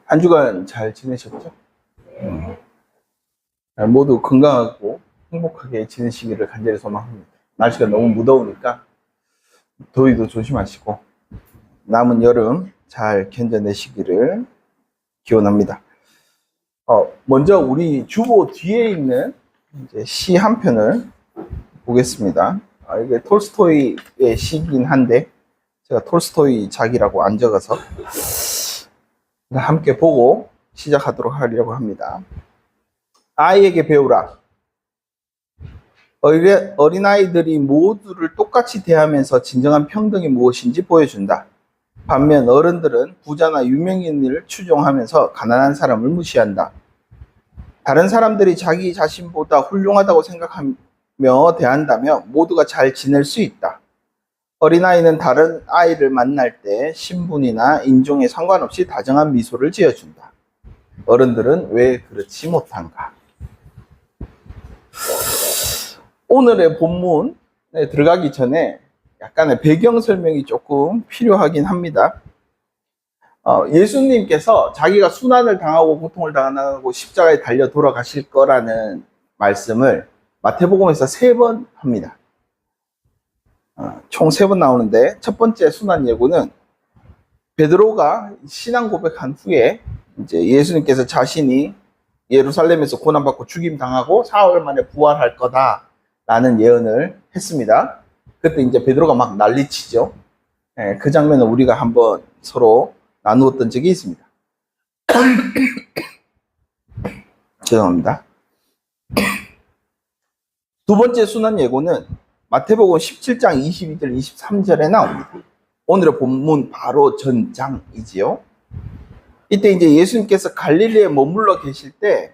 한 주간 잘 지내셨죠? 모두 건강하고 행복하게 지내시기를 간절히 소망합니다. 날씨가 너무 무더우니까 더위도 조심하시고 남은 여름 잘 견뎌내시기를 기원합니다. 먼저 우리 주보 뒤에 있는 시 한 편을 보겠습니다. 이게 톨스토이의 시긴 한데 제가 톨스토이 작이라고 안 적어서 함께 보고 시작하도록 하려고 합니다. 아이에게 배우라. 어린아이들이 모두를 똑같이 대하면서 진정한 평등이 무엇인지 보여준다. 반면 어른들은 부자나 유명인을 추종하면서 가난한 사람을 무시한다. 다른 사람들이 자기 자신보다 훌륭하다고 생각하며 대한다면 모두가 잘 지낼 수 있다. 어린아이는 다른 아이를 만날 때 신분이나 인종에 상관없이 다정한 미소를 지어준다. 어른들은 왜 그렇지 못한가? 오늘의 본문에 들어가기 전에 약간의 배경 설명이 조금 필요하긴 합니다. 예수님께서 자기가 순환을 당하고 고통을 당하고 십자가에 달려 돌아가실 거라는 말씀을 마태복음에서 3번 합니다. 총 3번 나오는데 첫 번째 순환 예고는 베드로가 신앙 고백한 후에 이제 예수님께서 자신이 예루살렘에서 고난받고 죽임 당하고 사흘 만에 부활할 거다라는 예언을 했습니다. 그때 이제 베드로가 막 난리치죠. 그 장면을 우리가 한번 서로 나누었던 적이 있습니다. 죄송합니다. 두 번째 순환 예고는 마태복음 17장 22절 23절에 나옵니다. 오늘의 본문 바로 전장이지요. 이때 이제 예수님께서 갈릴리에 머물러 계실 때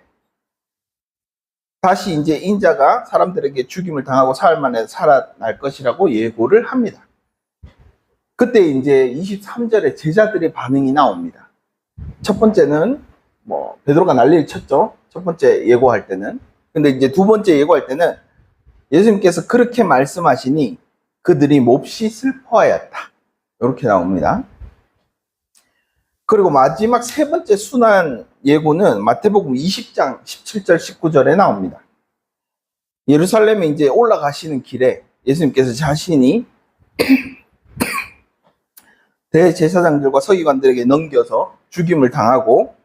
다시 이제 인자가 사람들에게 죽임을 당하고 사흘 만에 살아날 것이라고 예고를 합니다. 그때 이제 23절에 제자들의 반응이 나옵니다. 첫 번째는 베드로가 난리를 쳤죠. 첫 번째 예고할 때는. 근데 이제 두 번째 예고할 때는 예수님께서 그렇게 말씀하시니 그들이 몹시 슬퍼하였다. 이렇게 나옵니다. 그리고 마지막 세 번째 순환 예고는 마태복음 20장 17절 19절에 나옵니다. 예루살렘에 이제 올라가시는 길에 예수님께서 자신이 대제사장들과 서기관들에게 넘겨서 죽임을 당하고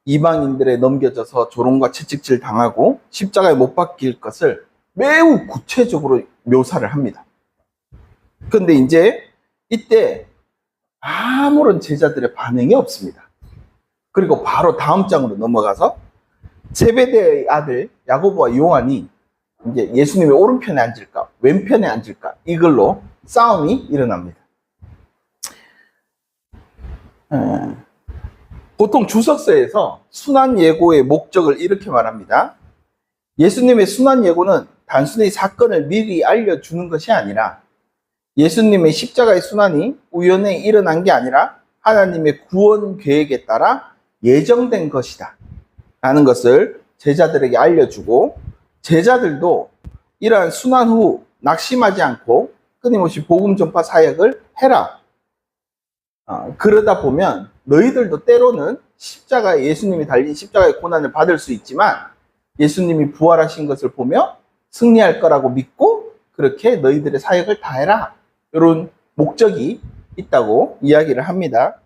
이방인들에 넘겨져서 조롱과 채찍질 당하고 십자가에 못 박힐 것을 매우 구체적으로 묘사를 합니다. 그런데 이제 이때 아무런 제자들의 반응이 없습니다. 그리고 바로 다음 장으로 넘어가서 제베데의 아들 야고보와 요한이 이제 예수님의 오른편에 앉을까 왼편에 앉을까 이걸로 싸움이 일어납니다. 보통 주석서에서 순환 예고의 목적을 이렇게 말합니다. 예수님의 순환 예고는 단순히 사건을 미리 알려주는 것이 아니라 예수님의 십자가의 순환이 우연에 일어난 게 아니라 하나님의 구원 계획에 따라 예정된 것이다 라는 것을 제자들에게 알려주고 제자들도 이러한 순환 후 낙심하지 않고 끊임없이 복음 전파 사역을 해라. 그러다 보면 너희들도 때로는 예수님이 달린 십자가의 고난을 받을 수 있지만 예수님이 부활하신 것을 보며 승리할 거라고 믿고 그렇게 너희들의 사역을 다해라. 이런 목적이 있다고 이야기를 합니다.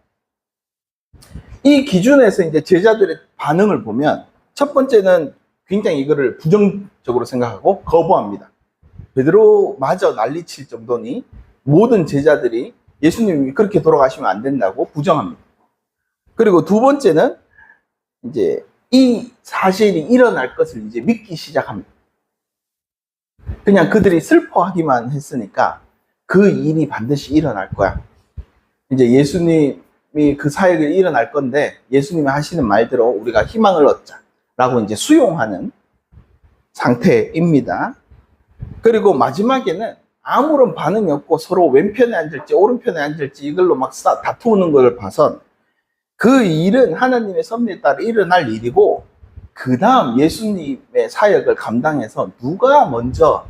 이 기준에서 이제 제자들의 반응을 보면 첫 번째는 굉장히 이거를 부정적으로 생각하고 거부합니다. 베드로마저 난리칠 정도니 모든 제자들이 예수님이 그렇게 돌아가시면 안 된다고 부정합니다. 그리고 두 번째는 이제 이 사실이 일어날 것을 이제 믿기 시작합니다. 그냥 그들이 슬퍼하기만 했으니까 그 일이 반드시 일어날 거야. 이제 예수님이 그 사역이 일어날 건데 예수님이 하시는 말대로 우리가 희망을 얻자라고 이제 수용하는 상태입니다. 그리고 마지막에는 아무런 반응이 없고 서로 왼편에 앉을지 오른편에 앉을지 이걸로 막 다투는 걸 봐선 그 일은 하나님의 섭리에 따라 일어날 일이고 그 다음 예수님의 사역을 감당해서 누가 먼저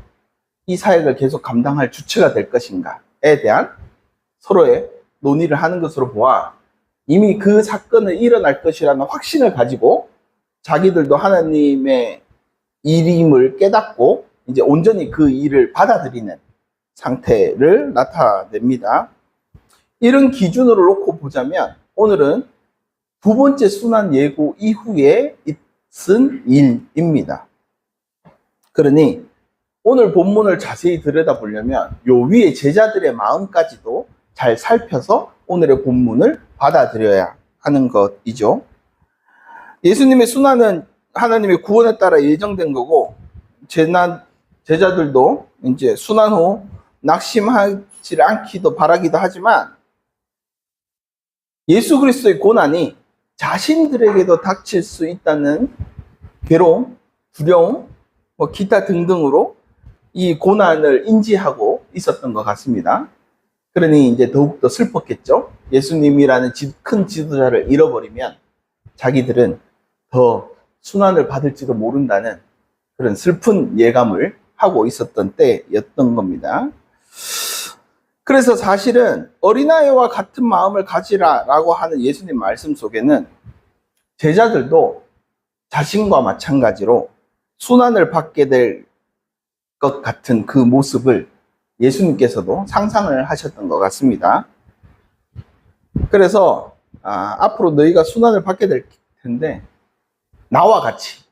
이 사역을 계속 감당할 주체가 될 것인가에 대한 서로의 논의를 하는 것으로 보아 이미 그 사건은 일어날 것이라는 확신을 가지고 자기들도 하나님의 일임을 깨닫고 이제 온전히 그 일을 받아들이는 상태를 나타냅니다. 이런 기준으로 놓고 보자면 오늘은 두 번째 순환 예고 이후에 있은 일입니다. 그러니 오늘 본문을 자세히 들여다보려면 요 위에 제자들의 마음까지도 잘 살펴서 오늘의 본문을 받아들여야 하는 것이죠. 예수님의 순환은 하나님의 구원에 따라 예정된 거고 제자들도 이제 순환 후 낙심하지 않기도 바라기도 하지만 예수 그리스도의 고난이 자신들에게도 닥칠 수 있다는 괴로움, 두려움, 기타 등등으로 이 고난을 인지하고 있었던 것 같습니다. 그러니 이제 더욱더 슬펐겠죠. 예수님이라는 큰 지도자를 잃어버리면 자기들은 더 순환을 받을지도 모른다는 그런 슬픈 예감을 하고 있었던 때였던 겁니다. 그래서 사실은 어린아이와 같은 마음을 가지라라고 하는 예수님 말씀 속에는 제자들도 자신과 마찬가지로 순환을 받게 될 것 같은 그 모습을 예수님께서도 상상을 하셨던 것 같습니다. 그래서 앞으로 너희가 순환을 받게 될 텐데 나와 같이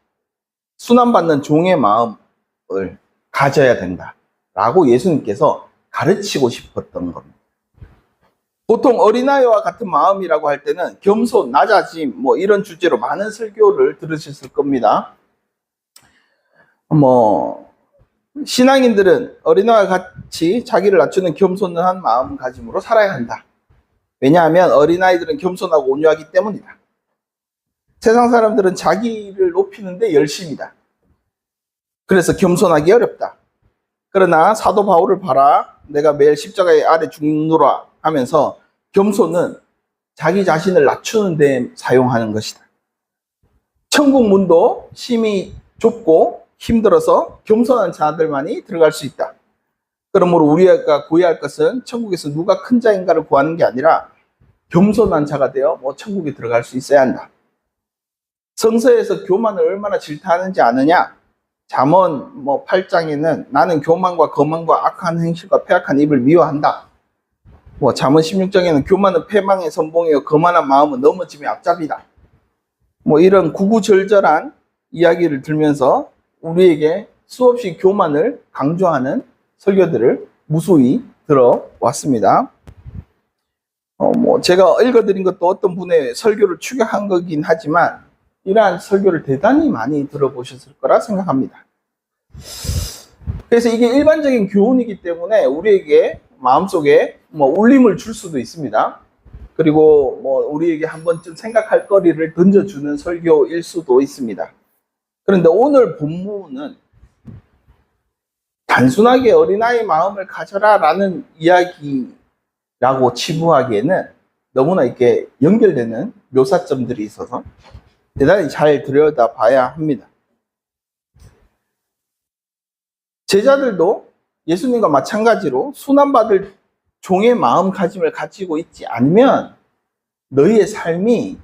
순환받는 종의 마음을 가져야 된다라고 예수님께서 가르치고 싶었던 겁니다. 보통 어린아이와 같은 마음이라고 할 때는 겸손, 낮아짐 이런 주제로 많은 설교를 들으셨을 겁니다. 신앙인들은 어린아이와 같이 자기를 낮추는 겸손한 마음가짐으로 살아야 한다. 왜냐하면 어린아이들은 겸손하고 온유하기 때문이다. 세상 사람들은 자기를 높이는데 열심이다. 그래서 겸손하기 어렵다. 그러나 사도 바울을 봐라. 내가 매일 십자가의 아래 죽노라 하면서 겸손은 자기 자신을 낮추는 데 사용하는 것이다. 천국 문도 심히 좁고 힘들어서 겸손한 자들만이 들어갈 수 있다. 그러므로 우리가 구해야 할 것은 천국에서 누가 큰 자인가를 구하는 게 아니라 겸손한 자가 되어 천국에 들어갈 수 있어야 한다. 성서에서 교만을 얼마나 질타하는지 아느냐? 잠언 8장에는 나는 교만과 거만과 악한 행실과 패악한 입을 미워한다. 잠언 16장에는 교만은 패망의 선봉이요 거만한 마음은 넘어짐의 앞잡이다. 이런 구구절절한 이야기를 들면서 우리에게 수없이 교만을 강조하는 설교들을 무수히 들어왔습니다. 제가 읽어드린 것도 어떤 분의 설교를 추격한 거긴 하지만 이러한 설교를 대단히 많이 들어보셨을 거라 생각합니다. 그래서 이게 일반적인 교훈이기 때문에 우리에게 마음속에 울림을 줄 수도 있습니다. 그리고 우리에게 한 번쯤 생각할 거리를 던져주는 설교일 수도 있습니다. 그런데 오늘 본문은 단순하게 어린아이 마음을 가져라 라는 이야기라고 치부하기에는 너무나 이렇게 연결되는 묘사점들이 있어서 대단히 잘 들여다봐야 합니다. 제자들도 예수님과 마찬가지로 순환받을 종의 마음가짐을 가지고 있지 않으면 너희의 삶이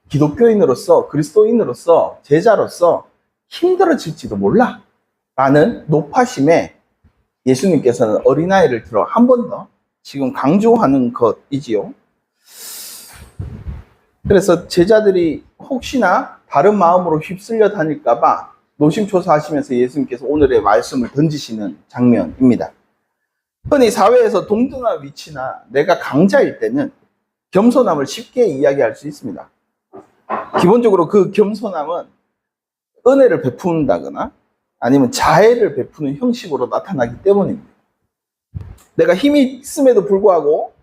기독교인으로서 그리스도인으로서 제자로서 힘들어질지도 몰라 라는 높아심에 예수님께서는 어린아이를 들어 한 번 더 지금 강조하는 것이지요. 그래서 제자들이 혹시나 다른 마음으로 휩쓸려 다닐까봐 노심초사하시면서 예수님께서 오늘의 말씀을 던지시는 장면입니다. 흔히 사회에서 동등한 위치나 내가 강자일 때는 겸손함을 쉽게 이야기할 수 있습니다. 기본적으로 그 겸손함은 은혜를 베푼다거나 아니면 자애를 베푸는 형식으로 나타나기 때문입니다. 내가 힘이 있음에도 불구하고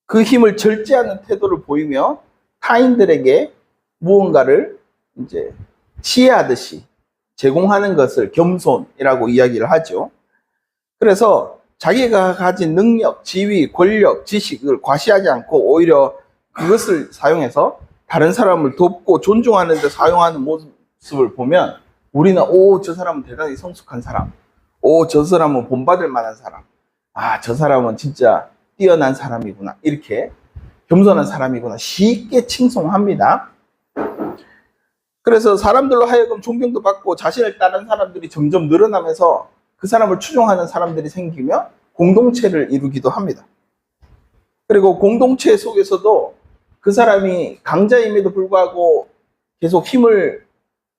그 힘을 절제하는 태도를 보이며 타인들에게 무언가를 이제 시해하듯이 제공하는 것을 겸손이라고 이야기를 하죠. 그래서 자기가 가진 능력, 지위, 권력, 지식을 과시하지 않고 오히려 그것을 사용해서 다른 사람을 돕고 존중하는 데 사용하는 모습을 보면 우리는 저 사람은 대단히 성숙한 사람, 저 사람은 본받을 만한 사람, 저 사람은 진짜 뛰어난 사람이구나 이렇게 겸손한 사람이구나 쉽게 칭송합니다. 그래서 사람들로 하여금 존경도 받고 자신을 따르는 사람들이 점점 늘어나면서 그 사람을 추종하는 사람들이 생기며 공동체를 이루기도 합니다. 그리고 공동체 속에서도 그 사람이 강자임에도 불구하고 계속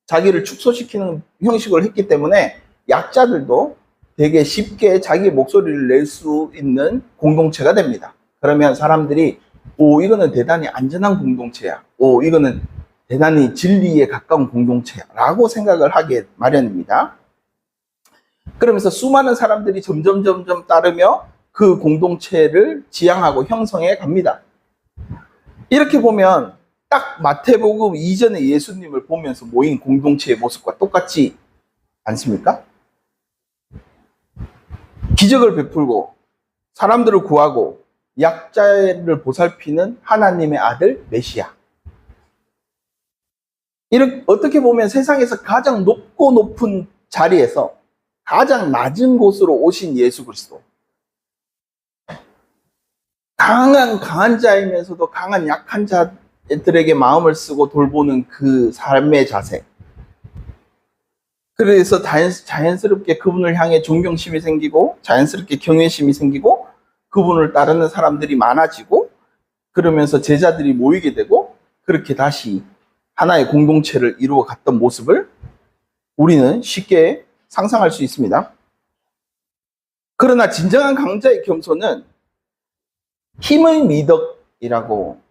자기를 축소시키는 형식을 했기 때문에 약자들도 되게 쉽게 자기의 목소리를 낼 수 있는 공동체가 됩니다. 그러면 사람들이 이거는 대단히 안전한 공동체야. 이거는 대단히 진리에 가까운 공동체야 라고 생각을 하게 마련입니다. 그러면서 수많은 사람들이 점점 따르며 그 공동체를 지향하고 형성해 갑니다. 이렇게 보면 딱 마태복음 이전의 예수님을 보면서 모인 공동체의 모습과 똑같지 않습니까? 기적을 베풀고 사람들을 구하고 약자를 보살피는 하나님의 아들 메시아. 어떻게 보면 세상에서 가장 높고 높은 자리에서 가장 낮은 곳으로 오신 예수 그리스도. 강한 자이면서도 강한 약한 자들에게 마음을 쓰고 돌보는 그 삶의 자세. 그래서 자연스럽게 그분을 향해 존경심이 생기고 자연스럽게 경외심이 생기고 그분을 따르는 사람들이 많아지고 그러면서 제자들이 모이게 되고 그렇게 다시 하나의 공동체를 이루어 갔던 모습을 우리는 쉽게 상상할 수 있습니다. 그러나 진정한 강자의 겸손은 힘의 미덕이라고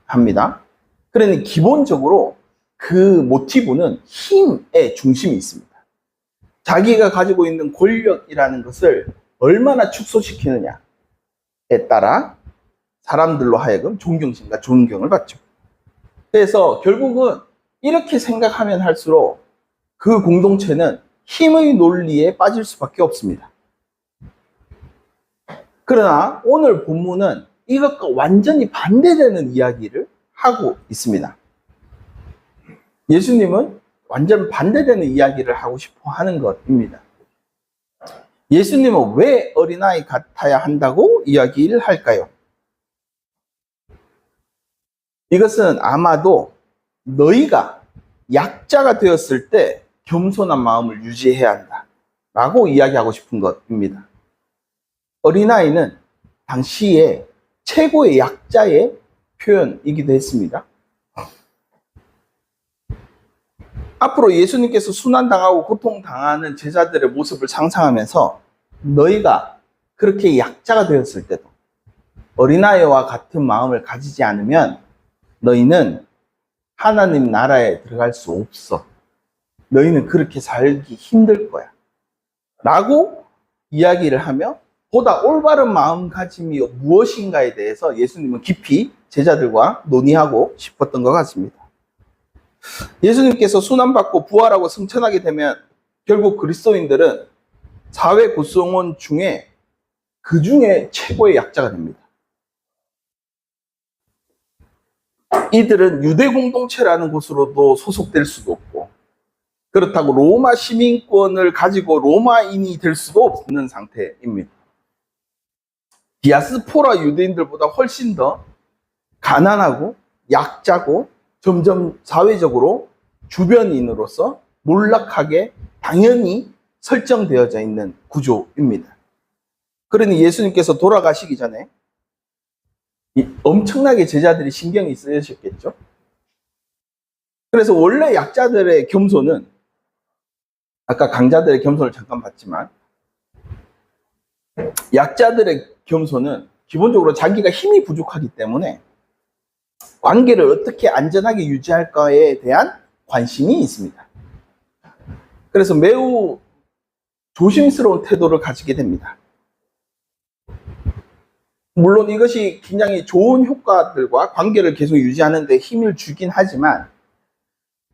합니다. 그러니 기본적으로 그 모티브는 힘의 중심이 있습니다. 자기가 가지고 있는 권력이라는 것을 얼마나 축소시키느냐에 따라 사람들로 하여금 존경심과 존경을 받죠. 그래서 결국은 이렇게 생각하면 할수록 그 공동체는 힘의 논리에 빠질 수밖에 없습니다. 그러나 오늘 본문은 이것과 완전히 반대되는 이야기를 하고 있습니다. 예수님은 완전 반대되는 이야기를 하고 싶어 하는 것입니다. 예수님은 왜 어린아이 같아야 한다고 이야기를 할까요? 이것은 아마도 너희가 약자가 되었을 때 겸손한 마음을 유지해야 한다 라고 이야기하고 싶은 것입니다. 어린아이는 당시에 최고의 약자의 표현이기도 했습니다. 앞으로 예수님께서 순환당하고 고통당하는 제자들의 모습을 상상하면서 너희가 그렇게 약자가 되었을 때도 어린아이와 같은 마음을 가지지 않으면 너희는 하나님 나라에 들어갈 수 없어. 너희는 그렇게 살기 힘들 거야. 라고 이야기를 하며 보다 올바른 마음가짐이 무엇인가에 대해서 예수님은 깊이 제자들과 논의하고 싶었던 것 같습니다. 예수님께서 순환받고 부활하고 승천하게 되면 결국 그리스도인들은 사회 구성원 중에 그 중에 최고의 약자가 됩니다. 이들은 유대 공동체라는 곳으로도 소속될 수도 없고 그렇다고 로마 시민권을 가지고 로마인이 될 수도 없는 상태입니다. 디아스포라 유대인들보다 훨씬 더 가난하고 약자고 점점 사회적으로 주변인으로서 몰락하게 당연히 설정되어져 있는 구조입니다. 그러니 예수님께서 돌아가시기 전에 엄청나게 제자들이 신경이 쓰이셨겠죠. 그래서 원래 약자들의 겸손은 아까 강자들의 겸손을 잠깐 봤지만 약자들의 겸손은 기본적으로 자기가 힘이 부족하기 때문에 관계를 어떻게 안전하게 유지할까에 대한 관심이 있습니다. 그래서 매우 조심스러운 태도를 가지게 됩니다. 물론 이것이 굉장히 좋은 효과들과 관계를 계속 유지하는 데 힘을 주긴 하지만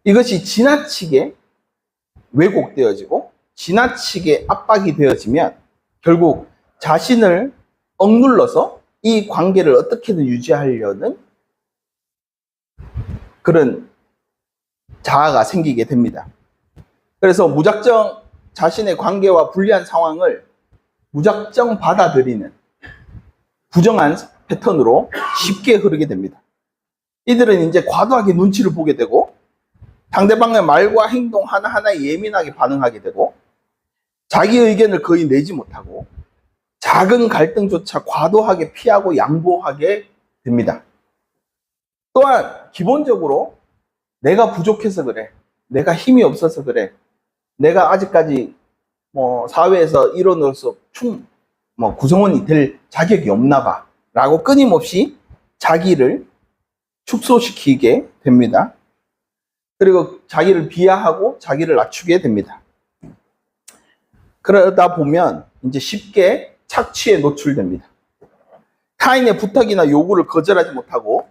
이것이 지나치게 왜곡되어지고 지나치게 압박이 되어지면 결국 자신을 억눌러서 이 관계를 어떻게든 유지하려는 그런 자아가 생기게 됩니다. 그래서 무작정 자신의 관계와 불리한 상황을 무작정 받아들이는 부정한 패턴으로 쉽게 흐르게 됩니다. 이들은 이제 과도하게 눈치를 보게 되고 상대방의 말과 행동 하나하나에 예민하게 반응하게 되고 자기 의견을 거의 내지 못하고 작은 갈등조차 과도하게 피하고 양보하게 됩니다. 또한 기본적으로 내가 부족해서 그래, 내가 힘이 없어서 그래, 내가 아직까지 사회에서 일원으로서 구성원이 될 자격이 없나 봐 라고 끊임없이 자기를 축소시키게 됩니다. 그리고 자기를 비하하고 자기를 낮추게 됩니다. 그러다 보면 이제 쉽게 착취에 노출됩니다. 타인의 부탁이나 요구를 거절하지 못하고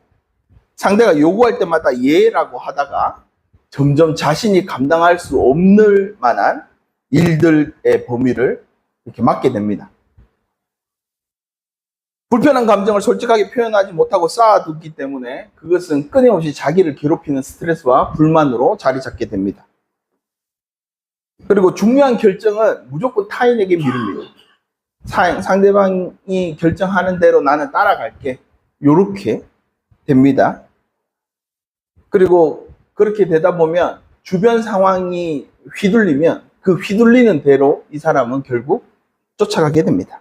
상대가 요구할 때마다 예라고 하다가 점점 자신이 감당할 수 없는 만한 일들의 범위를 이렇게 맡게 됩니다. 불편한 감정을 솔직하게 표현하지 못하고 쌓아두기 때문에 그것은 끊임없이 자기를 괴롭히는 스트레스와 불만으로 자리 잡게 됩니다. 그리고 중요한 결정은 무조건 타인에게 미룹니다. 상대방이 결정하는 대로 나는 따라갈게. 요렇게 됩니다. 그리고 그렇게 되다 보면 주변 상황이 휘둘리면 그 휘둘리는 대로 이 사람은 결국 쫓아가게 됩니다.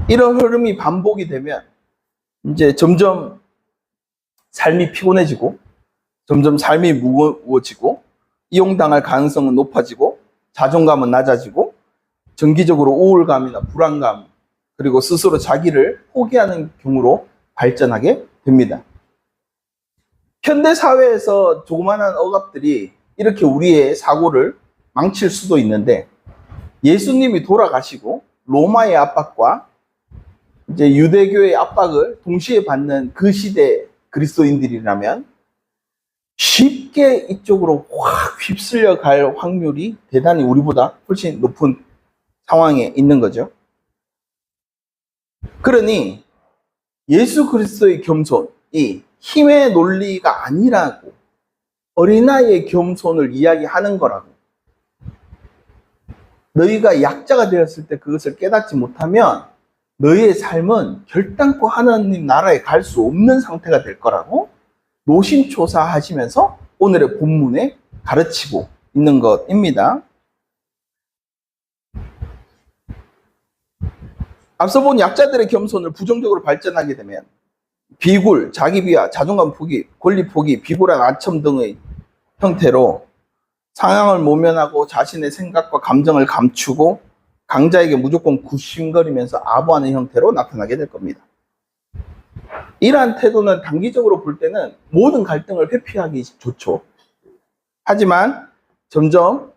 이런 흐름이 반복이 되면 이제 점점 삶이 피곤해지고 점점 삶이 무거워지고 이용당할 가능성은 높아지고 자존감은 낮아지고 정기적으로 우울감이나 불안감 그리고 스스로 자기를 포기하는 경우로 발전하게 됩니다. 현대사회에서 조그마한 억압들이 이렇게 우리의 사고를 망칠 수도 있는데 예수님이 돌아가시고 로마의 압박과 이제 유대교의 압박을 동시에 받는 그 시대 그리스도인들이라면 쉽게 이쪽으로 확 휩쓸려 갈 확률이 대단히 우리보다 훨씬 높은 상황에 있는 거죠. 그러니 예수 그리스도의 겸손이 힘의 논리가 아니라고 어린아이의 겸손을 이야기하는 거라고. 너희가 약자가 되었을 때 그것을 깨닫지 못하면 너희의 삶은 결단코 하나님 나라에 갈 수 없는 상태가 될 거라고 노심초사하시면서 오늘의 본문에 가르치고 있는 것입니다. 앞서 본 약자들의 겸손을 부정적으로 발전하게 되면 비굴, 자기 비하, 자존감 포기, 권리 포기, 비굴한 아첨 등의 형태로 상황을 모면하고 자신의 생각과 감정을 감추고 강자에게 무조건 굽신거리면서 아부하는 형태로 나타나게 될 겁니다. 이러한 태도는 단기적으로 볼 때는 모든 갈등을 회피하기 좋죠. 하지만 점점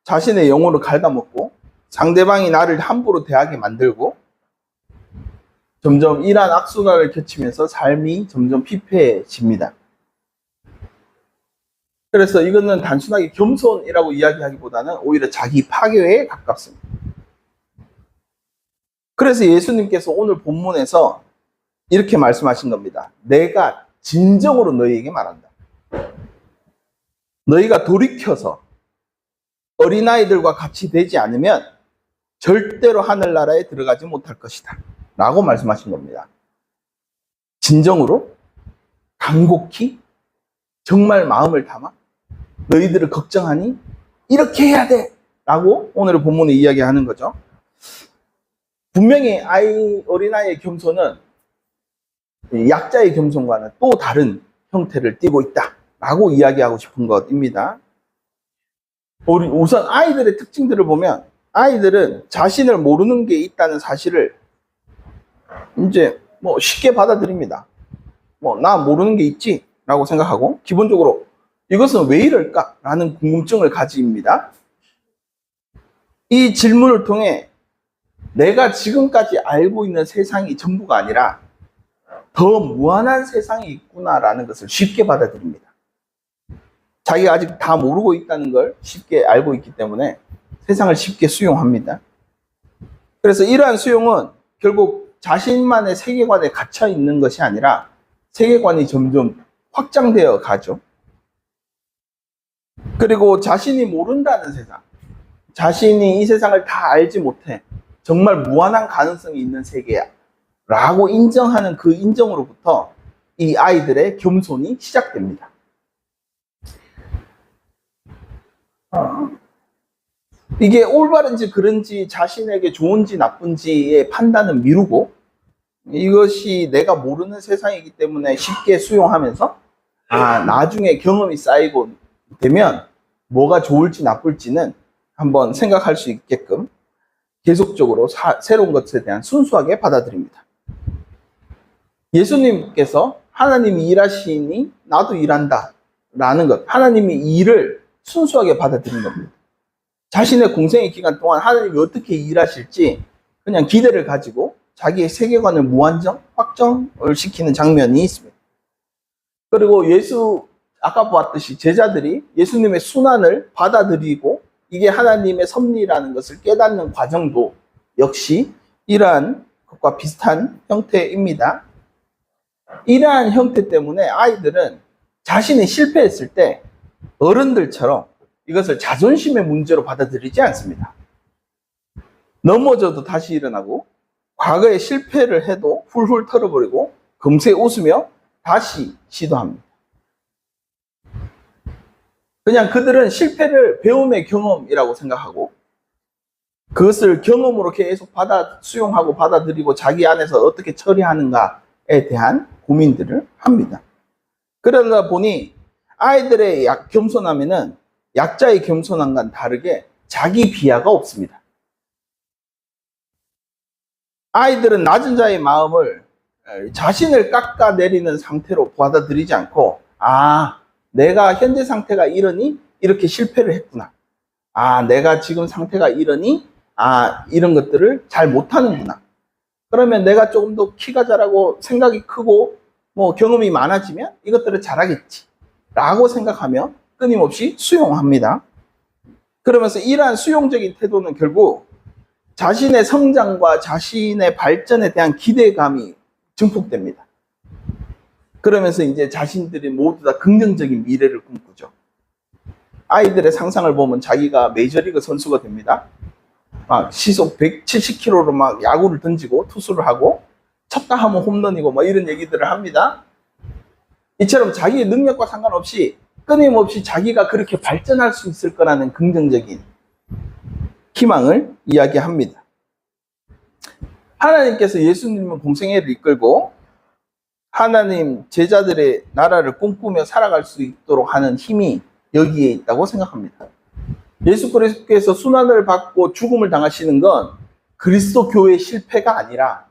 자신의 영혼을 갉아먹고 상대방이 나를 함부로 대하게 만들고 점점 이러한 악순환을 겹치면서 삶이 점점 피폐해집니다. 그래서 이거는 단순하게 겸손이라고 이야기하기보다는 오히려 자기 파괴에 가깝습니다. 그래서 예수님께서 오늘 본문에서 이렇게 말씀하신 겁니다. 내가 진정으로 너희에게 말한다. 너희가 돌이켜서 어린아이들과 같이 되지 않으면 절대로 하늘나라에 들어가지 못할 것이다. 라고 말씀하신 겁니다. 진정으로, 간곡히, 정말 마음을 담아 너희들을 걱정하니 이렇게 해야 돼! 라고 오늘 본문에 이야기하는 거죠. 분명히 어린아이의 겸손은 약자의 겸손과는 또 다른 형태를 띠고 있다 라고 이야기하고 싶은 것입니다. 우선 아이들의 특징들을 보면 아이들은 자신을 모르는 게 있다는 사실을 이제 쉽게 받아들입니다. 나 모르는 게 있지 라고 생각하고 기본적으로 이것은 왜 이럴까 라는 궁금증을 가집니다. 이 질문을 통해 내가 지금까지 알고 있는 세상이 전부가 아니라 더 무한한 세상이 있구나라는 것을 쉽게 받아들입니다. 자기가 아직 다 모르고 있다는 걸 쉽게 알고 있기 때문에 세상을 쉽게 수용합니다. 그래서 이러한 수용은 결국 자신만의 세계관에 갇혀 있는 것이 아니라 세계관이 점점 확장되어 가죠. 그리고 자신이 모른다는 세상, 자신이 이 세상을 다 알지 못해 정말 무한한 가능성이 있는 세계야 라고 인정하는 그 인정으로부터 이 아이들의 겸손이 시작됩니다. 이게 올바른지 그른지 자신에게 좋은지 나쁜지의 판단은 미루고 이것이 내가 모르는 세상이기 때문에 쉽게 수용하면서 나중에 경험이 쌓이고 되면 뭐가 좋을지 나쁠지는 한번 생각할 수 있게끔 계속적으로 새로운 것에 대한 순수하게 받아들입니다. 예수님께서 하나님이 일하시니 나도 일한다 라는 것, 하나님이 일을 순수하게 받아들인 겁니다. 자신의 공생의 기간 동안 하나님이 어떻게 일하실지 그냥 기대를 가지고 자기의 세계관을 무한정 확정을 시키는 장면이 있습니다. 그리고 아까 보았듯이 제자들이 예수님의 순환을 받아들이고 이게 하나님의 섭리라는 것을 깨닫는 과정도 역시 이러한 것과 비슷한 형태입니다. 이러한 형태 때문에 아이들은 자신이 실패했을 때 어른들처럼 이것을 자존심의 문제로 받아들이지 않습니다. 넘어져도 다시 일어나고 과거에 실패를 해도 훌훌 털어버리고 금세 웃으며 다시 시도합니다. 그냥 그들은 실패를 배움의 경험이라고 생각하고 그것을 경험으로 계속 수용하고 받아들이고 자기 안에서 어떻게 처리하는가에 대한 고민들을 합니다. 그러다 보니 아이들의 겸손함에는 약자의 겸손함과는 다르게 자기 비하가 없습니다. 아이들은 낮은 자의 마음을 자신을 깎아내리는 상태로 받아들이지 않고 내가 현재 상태가 이러니 이렇게 실패를 했구나. 내가 지금 상태가 이러니 이런 것들을 잘 못하는구나. 그러면 내가 조금 더 키가 자라고 생각이 크고 경험이 많아지면 이것들을 잘하겠지 라고 생각하며 끊임없이 수용합니다. 그러면서 이러한 수용적인 태도는 결국 자신의 성장과 자신의 발전에 대한 기대감이 증폭됩니다. 그러면서 이제 자신들이 모두 다 긍정적인 미래를 꿈꾸죠. 아이들의 상상을 보면 자기가 메이저리그 선수가 됩니다. 시속 170km로 막 야구를 던지고 투수를 하고 쳤다 하면 홈런이고 이런 얘기들을 합니다. 이처럼 자기의 능력과 상관없이 끊임없이 자기가 그렇게 발전할 수 있을 거라는 긍정적인 희망을 이야기합니다. 하나님께서 예수님을 공생애를 이끌고 하나님 제자들의 나라를 꿈꾸며 살아갈 수 있도록 하는 힘이 여기에 있다고 생각합니다. 예수 그리스도께서 순환을 받고 죽음을 당하시는 건 그리스도 교회의 실패가 아니라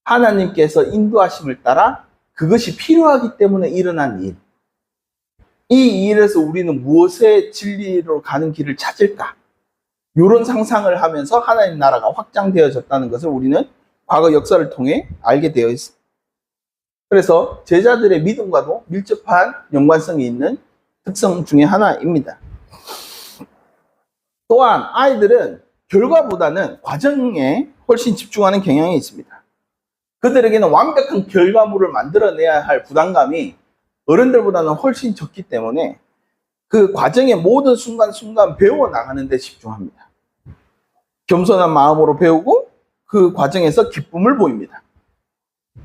하나님께서 인도하심을 따라 그것이 필요하기 때문에 일어난 일. 이 일에서 우리는 무엇의 진리로 가는 길을 찾을까? 이런 상상을 하면서 하나님 나라가 확장되어졌다는 것을 우리는 과거 역사를 통해 알게 되어 있습니다. 그래서 제자들의 믿음과도 밀접한 연관성이 있는 특성 중에 하나입니다. 또한 아이들은 결과보다는 과정에 훨씬 집중하는 경향이 있습니다. 그들에게는 완벽한 결과물을 만들어내야 할 부담감이 어른들보다는 훨씬 적기 때문에 그 과정의 모든 순간순간 배워나가는 데 집중합니다. 겸손한 마음으로 배우고 그 과정에서 기쁨을 보입니다.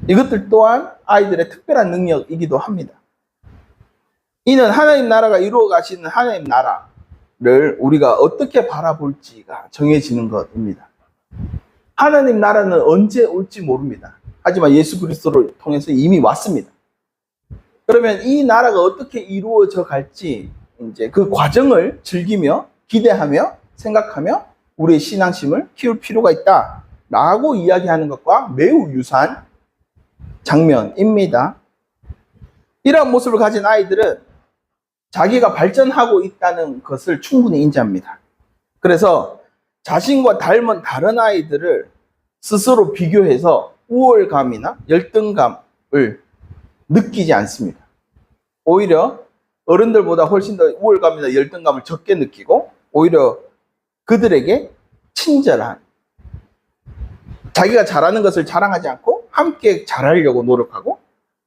이것들 또한 아이들의 특별한 능력이기도 합니다. 이는 하나님 나라가 이루어 가시는 하나님 나라를 우리가 어떻게 바라볼지가 정해지는 것입니다. 하나님 나라는 언제 올지 모릅니다. 하지만 예수 그리스도를 통해서 이미 왔습니다. 그러면 이 나라가 어떻게 이루어져 갈지 이제 그 과정을 즐기며 기대하며 생각하며 우리의 신앙심을 키울 필요가 있다라고 이야기하는 것과 매우 유사한 장면입니다. 이러한 모습을 가진 아이들은 자기가 발전하고 있다는 것을 충분히 인지합니다. 그래서 자신과 닮은 다른 아이들을 스스로 비교해서 우월감이나 열등감을 느끼지 않습니다. 오히려 어른들보다 훨씬 더 우월감이나 열등감을 적게 느끼고 오히려 그들에게 친절한, 자기가 잘하는 것을 자랑하지 않고 함께 잘하려고 노력하고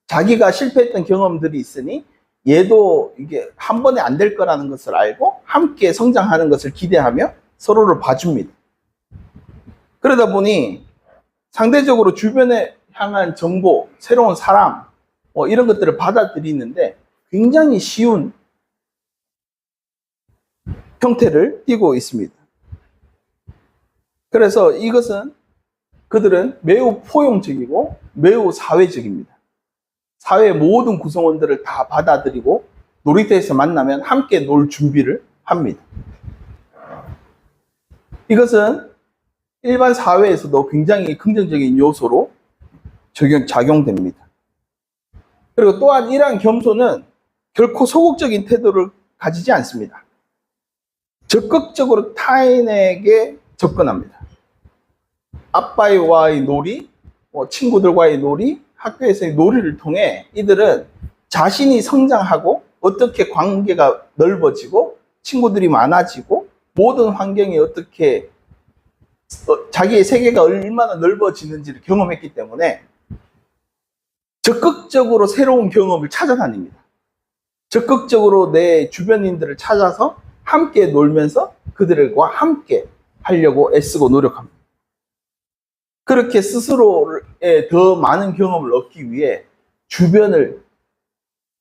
자기가 실패했던 경험들이 있으니 얘도 이게 한 번에 안 될 거라는 것을 알고 함께 성장하는 것을 기대하며 서로를 봐줍니다. 그러다 보니 상대적으로 주변에 향한 정보, 새로운 사람, 이런 것들을 받아들이는데 굉장히 쉬운 형태를 띠고 있습니다. 그래서 이것은 그들은 매우 포용적이고 매우 사회적입니다. 사회의 모든 구성원들을 다 받아들이고 놀이터에서 만나면 함께 놀 준비를 합니다. 이것은 일반 사회에서도 굉장히 긍정적인 요소로 작용됩니다. 그리고 또한 이러한 겸손은 결코 소극적인 태도를 가지지 않습니다. 적극적으로 타인에게 접근합니다. 아빠와의 놀이, 친구들과의 놀이, 학교에서의 놀이를 통해 이들은 자신이 성장하고 어떻게 관계가 넓어지고 친구들이 많아지고 모든 환경이 어떻게 자기의 세계가 얼마나 넓어지는지를 경험했기 때문에 적극적으로 새로운 경험을 찾아다닙니다. 적극적으로 내 주변인들을 찾아서 함께 놀면서 그들과 함께 하려고 애쓰고 노력합니다. 그렇게 스스로의 더 많은 경험을 얻기 위해 주변을,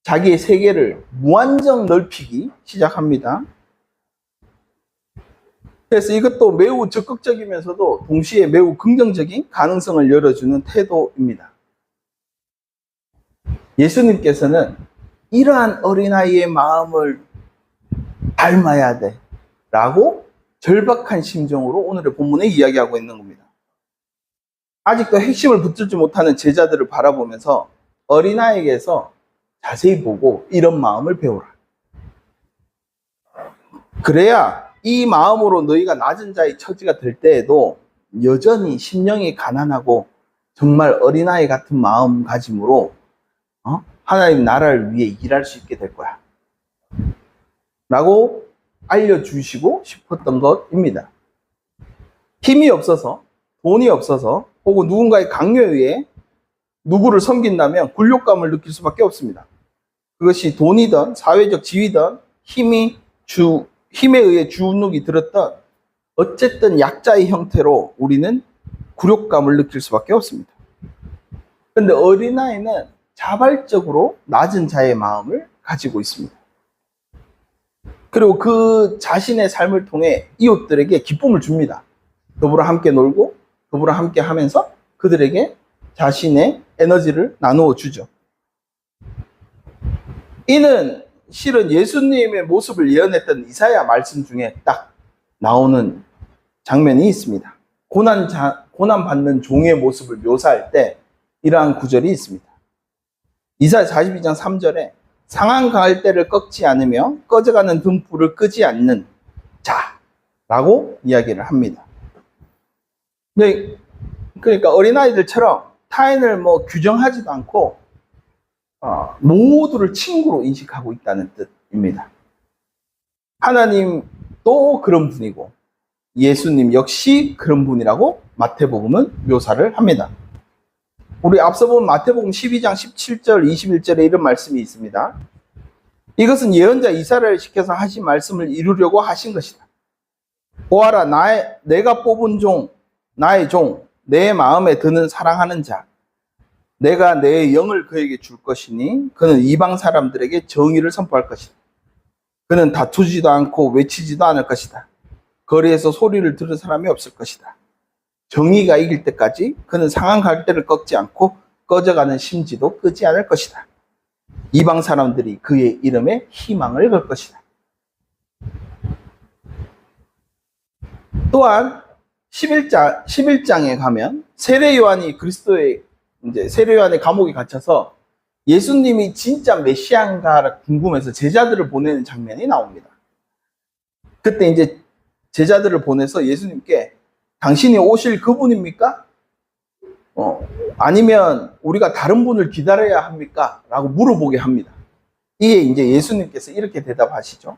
자기의 세계를 무한정 넓히기 시작합니다. 그래서 이것도 매우 적극적이면서도 동시에 매우 긍정적인 가능성을 열어주는 태도입니다. 예수님께서는 이러한 어린아이의 마음을 닮아야 돼 라고 절박한 심정으로 오늘의 본문에 이야기하고 있는 겁니다. 아직도 핵심을 붙들지 못하는 제자들을 바라보면서 어린아이에게서 자세히 보고 이런 마음을 배우라. 그래야 이 마음으로 너희가 낮은 자의 처지가 될 때에도 여전히 심령이 가난하고 정말 어린아이 같은 마음가짐으로 하나님 나라를 위해 일할 수 있게 될 거야 라고 알려주시고 싶었던 것입니다. 힘이 없어서, 돈이 없어서, 혹은 누군가의 강요에 의해 누구를 섬긴다면 굴욕감을 느낄 수밖에 없습니다. 그것이 돈이든 사회적 지위든 힘에 의해 주눅이 들었던 어쨌든 약자의 형태로 우리는 굴욕감을 느낄 수밖에 없습니다. 그런데 어린아이는 자발적으로 낮은 자의 마음을 가지고 있습니다. 그리고 그 자신의 삶을 통해 이웃들에게 기쁨을 줍니다. 더불어 함께 놀고 더불어 함께 하면서 그들에게 자신의 에너지를 나누어 주죠. 이는 실은 예수님의 모습을 예언했던 이사야 말씀 중에 딱 나오는 장면이 있습니다. 고난받는 종의 모습을 묘사할 때 이러한 구절이 있습니다. 이사야 42장 3절에 상한 갈대를 꺾지 않으며 꺼져가는 등불을 끄지 않는 자라고 이야기를 합니다. 그러니까 어린아이들처럼 타인을 규정하지도 않고 모두를 친구로 인식하고 있다는 뜻입니다. 하나님도 그런 분이고 예수님 역시 그런 분이라고 마태복음은 묘사를 합니다. 우리 앞서 본 마태복음 12장 17절 21절에 이런 말씀이 있습니다. 이것은 예언자 이사야를 시켜서 하신 말씀을 이루려고 하신 것이다. 보아라, 내가 뽑은 종, 나의 종, 내 마음에 드는 사랑하는 자, 내가 내 영을 그에게 줄 것이니 그는 이방 사람들에게 정의를 선포할 것이다. 그는 다투지도 않고 외치지도 않을 것이다. 거리에서 소리를 들을 사람이 없을 것이다. 정의가 이길 때까지 그는 상한 갈대를 꺾지 않고 꺼져가는 심지도 끄지 않을 것이다. 이방 사람들이 그의 이름에 희망을 걸 것이다. 또한 11장에 가면 세례 요한이 세례 요한의 감옥에 갇혀서 예수님이 진짜 메시아인가 궁금해서 제자들을 보내는 장면이 나옵니다. 그때 이제 제자들을 보내서 예수님께 당신이 오실 그분입니까? 아니면 우리가 다른 분을 기다려야 합니까? 라고 물어보게 합니다. 이에 이제 예수님께서 이렇게 대답하시죠.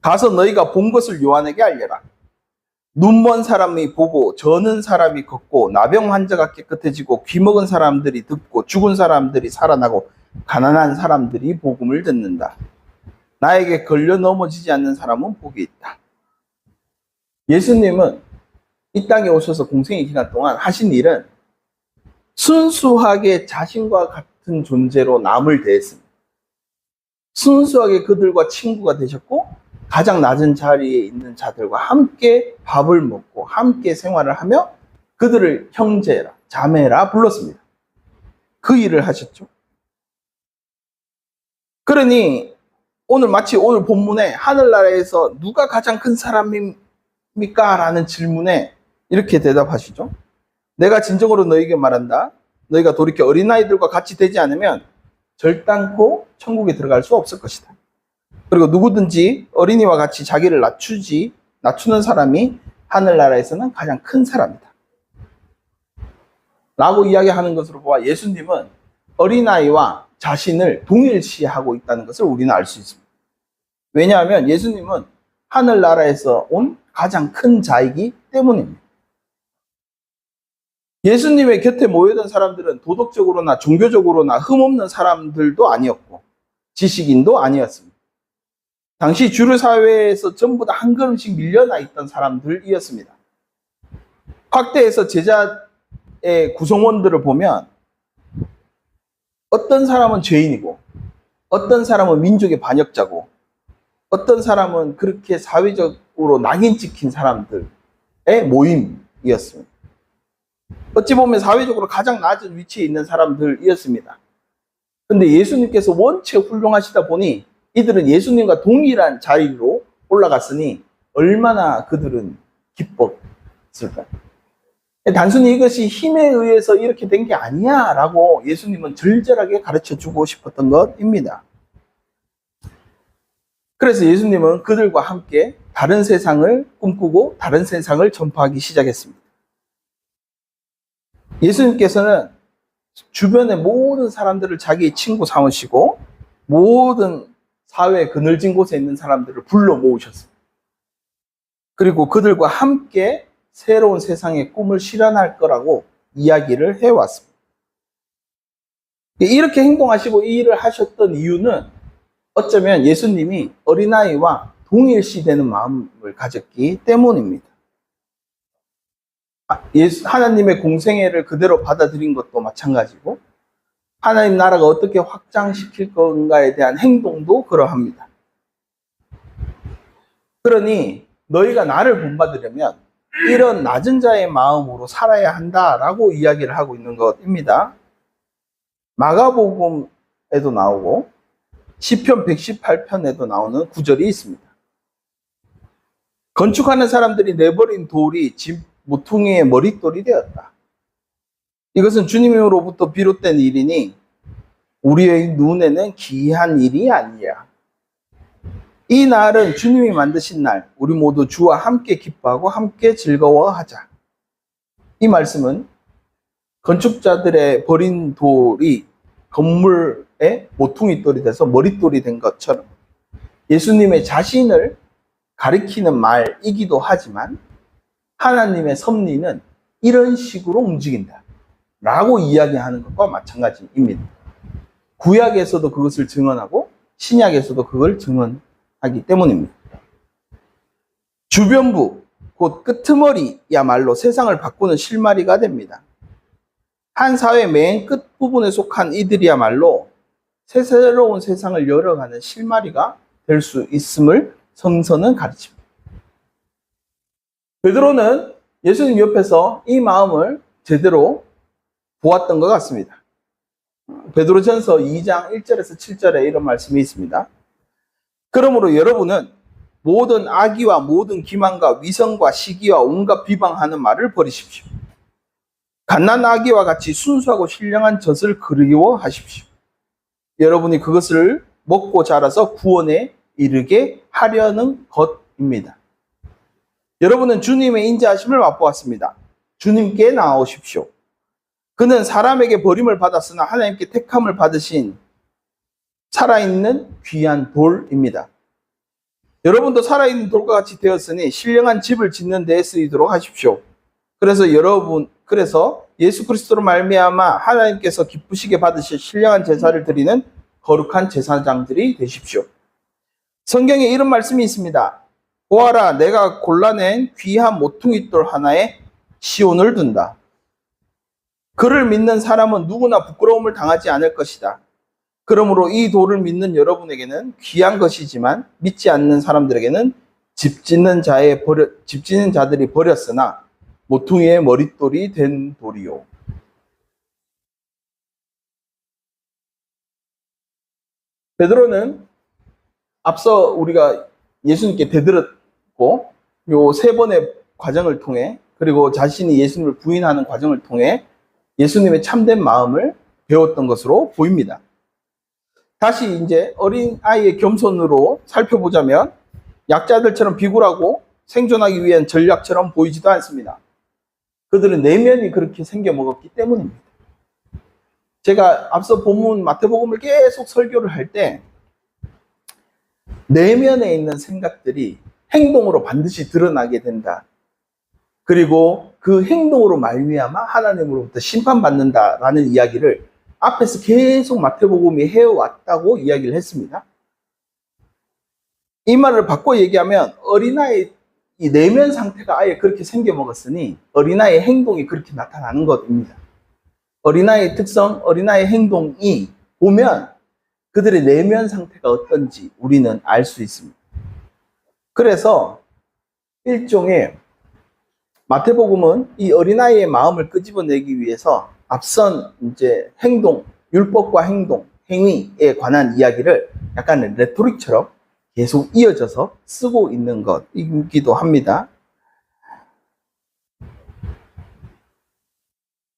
가서 너희가 본 것을 요한에게 알려라. 눈먼 사람이 보고 저는 사람이 걷고 나병 환자가 깨끗해지고 귀먹은 사람들이 듣고 죽은 사람들이 살아나고 가난한 사람들이 복음을 듣는다. 나에게 걸려 넘어지지 않는 사람은 복이 있다. 예수님은 이 땅에 오셔서 공생의 기간 동안 하신 일은 순수하게 자신과 같은 존재로 남을 대했습니다. 순수하게 그들과 친구가 되셨고 가장 낮은 자리에 있는 자들과 함께 밥을 먹고 함께 생활을 하며 그들을 형제라, 자매라 불렀습니다. 그 일을 하셨죠. 그러니 마치 오늘 본문에 하늘나라에서 누가 가장 큰 사람입니까? 라는 질문에 이렇게 대답하시죠. 내가 진정으로 너에게 말한다. 너희가 돌이켜 어린아이들과 같이 되지 않으면 절단코 천국에 들어갈 수 없을 것이다. 그리고 누구든지 어린이와 같이 자기를 낮추는 사람이 하늘나라에서는 가장 큰 사람이다. 라고 이야기하는 것으로 보아 예수님은 어린아이와 자신을 동일시하고 있다는 것을 우리는 알 수 있습니다. 왜냐하면 예수님은 하늘나라에서 온 가장 큰 자이기 때문입니다. 예수님의 곁에 모여든 사람들은 도덕적으로나 종교적으로나 흠없는 사람들도 아니었고 지식인도 아니었습니다. 당시 주류 사회에서 전부 다 한 걸음씩 밀려나 있던 사람들이었습니다. 확대해서 제자의 구성원들을 보면 어떤 사람은 죄인이고 어떤 사람은 민족의 반역자고 어떤 사람은 그렇게 사회적으로 낙인 찍힌 사람들의 모임이었습니다. 어찌 보면 사회적으로 가장 낮은 위치에 있는 사람들이었습니다. 그런데 예수님께서 원체 훌륭하시다 보니 이들은 예수님과 동일한 자리로 올라갔으니 얼마나 그들은 기뻤을까요? 단순히 이것이 힘에 의해서 이렇게 된 게 아니야 라고 예수님은 절절하게 가르쳐 주고 싶었던 것입니다. 그래서 예수님은 그들과 함께 다른 세상을 꿈꾸고 다른 세상을 전파하기 시작했습니다. 예수님께서는 주변의 모든 사람들을 자기의 친구 삼으시고 모든 사회 그늘진 곳에 있는 사람들을 불러 모으셨습니다. 그리고 그들과 함께 새로운 세상의 꿈을 실현할 거라고 이야기를 해왔습니다. 이렇게 행동하시고 이 일을 하셨던 이유는 어쩌면 예수님이 어린아이와 동일시되는 마음을 가졌기 때문입니다. 하나님의 공생애를 그대로 받아들인 것도 마찬가지고 하나님 나라가 어떻게 확장시킬 건가에 대한 행동도 그러합니다. 그러니 너희가 나를 본받으려면 이런 낮은 자의 마음으로 살아야 한다라고 이야기를 하고 있는 것입니다. 마가복음에도 나오고 시편 118편에도 나오는 구절이 있습니다. 건축하는 사람들이 내버린 돌이 집 모퉁이의 머릿돌이 되었다. 이것은 주님으로부터 비롯된 일이니 우리의 눈에는 기이한 일이 아니야. 이 날은 주님이 만드신 날, 우리 모두 주와 함께 기뻐하고 함께 즐거워하자. 이 말씀은 건축자들의 버린 돌이 건물의 모퉁이돌이 돼서 머릿돌이 된 것처럼 예수님의 자신을 가리키는 말이기도 하지만 하나님의 섭리는 이런 식으로 움직인다 라고 이야기하는 것과 마찬가지입니다. 구약에서도 그것을 증언하고 신약에서도 그걸 증언하기 때문입니다. 주변부, 곧 끄트머리야말로 세상을 바꾸는 실마리가 됩니다. 한 사회 맨 끝부분에 속한 이들이야말로 새로운 세상을 열어가는 실마리가 될 수 있음을 성서는 가르칩니다. 베드로는 예수님 옆에서 이 마음을 제대로 보았던 것 같습니다. 베드로전서 2장 1절에서 7절에 이런 말씀이 있습니다. 그러므로 여러분은 모든 악의와 모든 기만과 위선과 시기와 온갖 비방하는 말을 버리십시오. 갓난아기와 같이 순수하고 신령한 젖을 그리워하십시오. 여러분이 그것을 먹고 자라서 구원에 이르게 하려는 것입니다. 여러분은 주님의 인자하심을 맛보았습니다. 주님께 나아오십시오. 그는 사람에게 버림을 받았으나 하나님께 택함을 받으신 살아있는 귀한 돌입니다. 여러분도 살아있는 돌과 같이 되었으니 신령한 집을 짓는 데에 쓰이도록 하십시오. 그래서 예수 그리스도로 말미암아 하나님께서 기쁘시게 받으실 신령한 제사를 드리는 거룩한 제사장들이 되십시오. 성경에 이런 말씀이 있습니다. 보아라, 내가 골라낸 귀한 모퉁이돌 하나에 시온을 둔다. 그를 믿는 사람은 누구나 부끄러움을 당하지 않을 것이다. 그러므로 이 돌을 믿는 여러분에게는 귀한 것이지만 믿지 않는 사람들에게는 집 짓는 자들이 버렸으나 모퉁이의 머릿돌이 된 돌이요. 베드로는 앞서 우리가 예수님께 대들었고 요 세 번의 과정을 통해 그리고 자신이 예수님을 부인하는 과정을 통해 예수님의 참된 마음을 배웠던 것으로 보입니다. 다시 이제 어린아이의 겸손으로 살펴보자면 약자들처럼 비굴하고 생존하기 위한 전략처럼 보이지도 않습니다. 그들은 내면이 그렇게 생겨먹었기 때문입니다. 제가 앞서 본문 마태복음을 계속 설교를 할 때 내면에 있는 생각들이 행동으로 반드시 드러나게 된다. 그리고 그 행동으로 말미암아 하나님으로부터 심판받는다라는 이야기를 앞에서 계속 마태복음이 해왔다고 이야기를 했습니다. 이 말을 바꿔 얘기하면 어린아이 이 내면 상태가 아예 그렇게 생겨먹었으니 어린아이의 행동이 그렇게 나타나는 것입니다. 어린아이의 특성, 어린아이의 행동이 보면 그들의 내면 상태가 어떤지 우리는 알 수 있습니다. 그래서 일종의 마태복음은 이 어린아이의 마음을 끄집어내기 위해서 앞선 이제 행동, 율법과 행동, 행위에 관한 이야기를 약간 레토릭처럼 계속 이어져서 쓰고 있는 것이기도 합니다.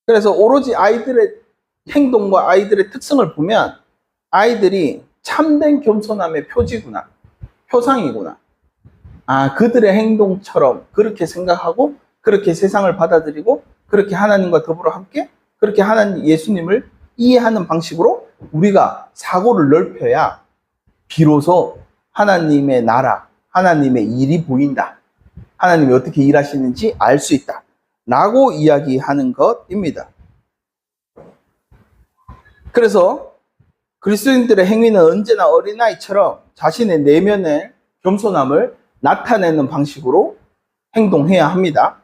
그래서 오로지 아이들의 행동과 아이들의 특성을 보면 아이들이 참된 겸손함의 표지구나, 표상이구나. 아, 그들의 행동처럼 그렇게 생각하고 그렇게 세상을 받아들이고 그렇게 하나님과 더불어 함께 그렇게 하나님 예수님을 이해하는 방식으로 우리가 사고를 넓혀야 비로소 하나님의 나라, 하나님의 일이 보인다. 하나님이 어떻게 일하시는지 알 수 있다. 라고 이야기하는 것입니다. 그래서 그리스도인들의 행위는 언제나 어린아이처럼 자신의 내면의 겸손함을 나타내는 방식으로 행동해야 합니다.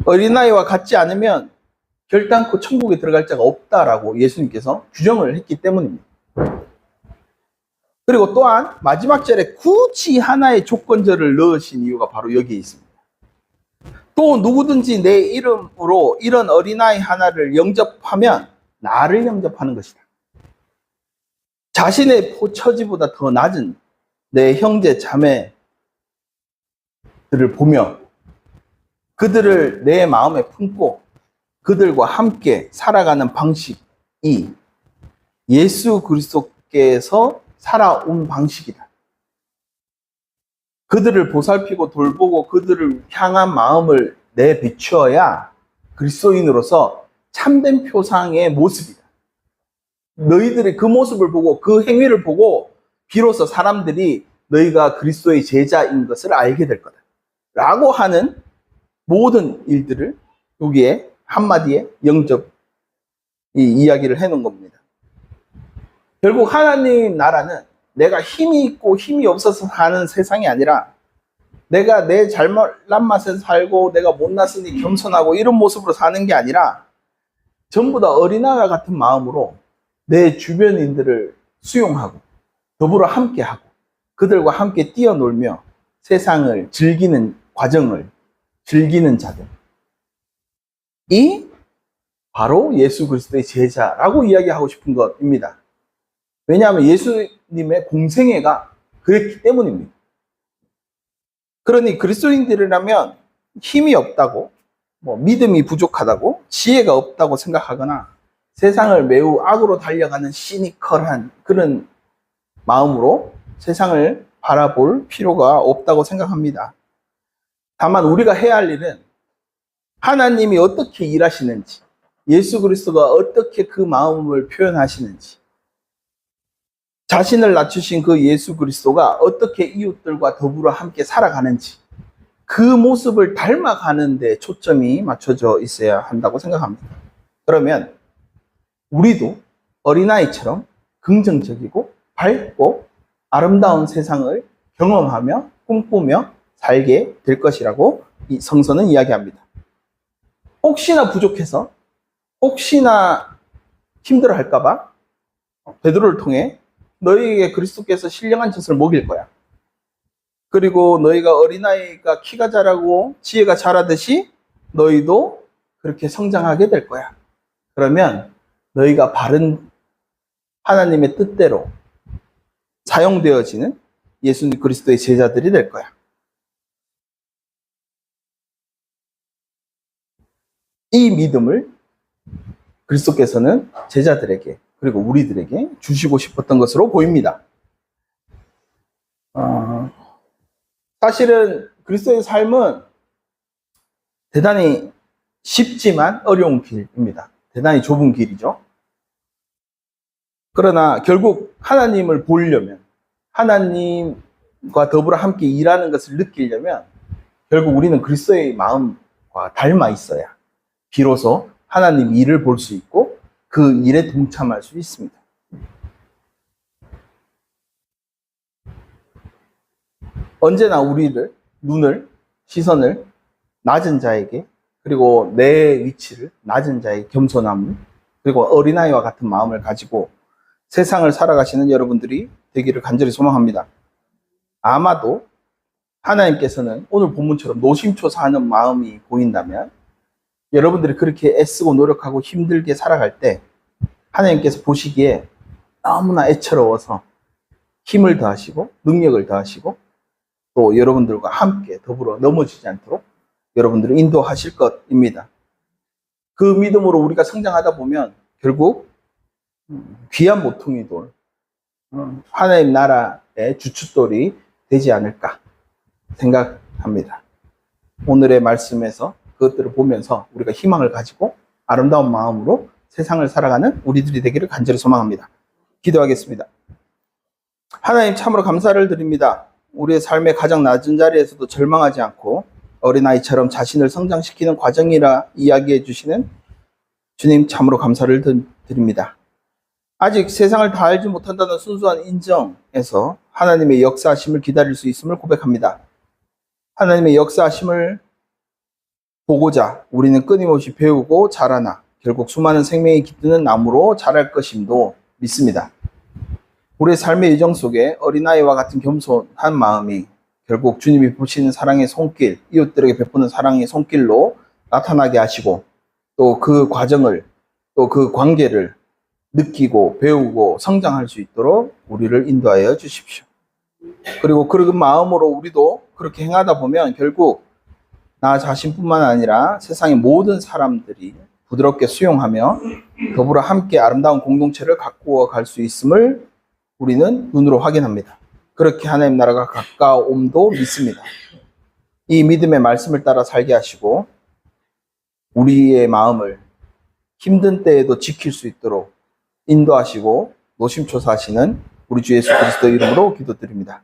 어린아이와 같지 않으면 결단코 천국에 들어갈 자가 없다라고 예수님께서 규정을 했기 때문입니다. 그리고 또한 마지막 절에 굳이 하나의 조건절을 넣으신 이유가 바로 여기에 있습니다. 또 누구든지 내 이름으로 이런 어린아이 하나를 영접하면 나를 영접하는 것이다. 자신의 처지보다 더 낮은 내 형제 자매들을 보며 그들을 내 마음에 품고 그들과 함께 살아가는 방식이 예수 그리스도께서 살아온 방식이다. 그들을 보살피고 돌보고 그들을 향한 마음을 내비추어야 그리스도인으로서 참된 표상의 모습이다. 너희들이 그 모습을 보고 그 행위를 보고 비로소 사람들이 너희가 그리스도의 제자인 것을 알게 될 거다. 라고 하는 모든 일들을 여기에 한마디에 영접 이야기를 해놓은 겁니다. 결국 하나님 나라는 내가 힘이 있고 힘이 없어서 사는 세상이 아니라 내가 내 잘난 맛에 살고 내가 못났으니 겸손하고 이런 모습으로 사는 게 아니라 전부 다 어린아이와 같은 마음으로 내 주변인들을 수용하고 더불어 함께하고 그들과 함께 뛰어놀며 세상을 즐기는 과정을 즐기는 자들. 이 바로 예수 그리스도의 제자라고 이야기하고 싶은 것입니다. 왜냐하면 예수님의 공생애가 그랬기 때문입니다. 그러니 그리스도인들이라면 힘이 없다고, 믿음이 부족하다고, 지혜가 없다고 생각하거나 세상을 매우 악으로 달려가는 시니컬한 그런 마음으로 세상을 바라볼 필요가 없다고 생각합니다. 다만 우리가 해야 할 일은 하나님이 어떻게 일하시는지, 예수 그리스도가 어떻게 그 마음을 표현하시는지, 자신을 낮추신 그 예수 그리스도가 어떻게 이웃들과 더불어 함께 살아가는지 그 모습을 닮아가는 데 초점이 맞춰져 있어야 한다고 생각합니다. 그러면 우리도 어린아이처럼 긍정적이고 밝고 아름다운 세상을 경험하며 꿈꾸며 살게 될 것이라고 이 성서는 이야기합니다. 혹시나 부족해서, 혹시나 힘들어 할까봐 베드로를 통해 너희에게 그리스도께서 신령한 젖을 먹일 거야. 그리고 너희가 어린아이가 키가 자라고 지혜가 자라듯이 너희도 그렇게 성장하게 될 거야. 그러면 너희가 바른 하나님의 뜻대로 사용되어지는 예수님 그리스도의 제자들이 될 거야. 이 믿음을 그리스도께서는 제자들에게 그리고 우리들에게 주시고 싶었던 것으로 보입니다. 사실은 그리스도의 삶은 대단히 쉽지만 어려운 길입니다. 대단히 좁은 길이죠. 그러나 결국 하나님을 보려면, 하나님과 더불어 함께 일하는 것을 느끼려면 결국 우리는 그리스도의 마음과 닮아 있어야 비로소 하나님 일을 볼 수 있고 그 일에 동참할 수 있습니다. 언제나 우리를, 시선을 낮은 자에게, 그리고 내 위치를 낮은 자의 겸손함을, 그리고 어린아이와 같은 마음을 가지고 세상을 살아가시는 여러분들이 되기를 간절히 소망합니다. 아마도 하나님께서는 오늘 본문처럼 노심초사하는 마음이 보인다면 여러분들이 그렇게 애쓰고 노력하고 힘들게 살아갈 때 하나님께서 보시기에 너무나 애처로워서 힘을 더하시고 능력을 더하시고 또 여러분들과 함께 더불어 넘어지지 않도록 여러분들을 인도하실 것입니다. 그 믿음으로 우리가 성장하다 보면 결국 귀한 모퉁이 돌, 하나님 나라의 주춧돌이 되지 않을까 생각합니다. 오늘의 말씀에서 그것들을 보면서 우리가 희망을 가지고 아름다운 마음으로 세상을 살아가는 우리들이 되기를 간절히 소망합니다. 기도하겠습니다. 하나님 참으로 감사를 드립니다. 우리의 삶의 가장 낮은 자리에서도 절망하지 않고 어린아이처럼 자신을 성장시키는 과정이라 이야기해 주시는 주님 참으로 감사를 드립니다. 아직 세상을 다 알지 못한다는 순수한 인정에서 하나님의 역사하심을 기다릴 수 있음을 고백합니다. 하나님의 역사하심을 보고자 우리는 끊임없이 배우고 자라나 결국 수많은 생명이 깃드는 나무로 자랄 것임도 믿습니다. 우리의 삶의 여정 속에 어린아이와 같은 겸손한 마음이 결국 주님이 보시는 사랑의 손길, 이웃들에게 베푸는 사랑의 손길로 나타나게 하시고 또 그 과정을, 또 그 관계를 느끼고 배우고 성장할 수 있도록 우리를 인도하여 주십시오. 그리고 그런 마음으로 우리도 그렇게 행하다 보면 결국 나 자신뿐만 아니라 세상의 모든 사람들이 부드럽게 수용하며 더불어 함께 아름다운 공동체를 가꾸어 갈 수 있음을 우리는 눈으로 확인합니다. 그렇게 하나님 나라가 가까움도 믿습니다. 이 믿음의 말씀을 따라 살게 하시고 우리의 마음을 힘든 때에도 지킬 수 있도록 인도하시고 노심초사하시는 우리 주 예수 그리스도 이름으로 기도드립니다.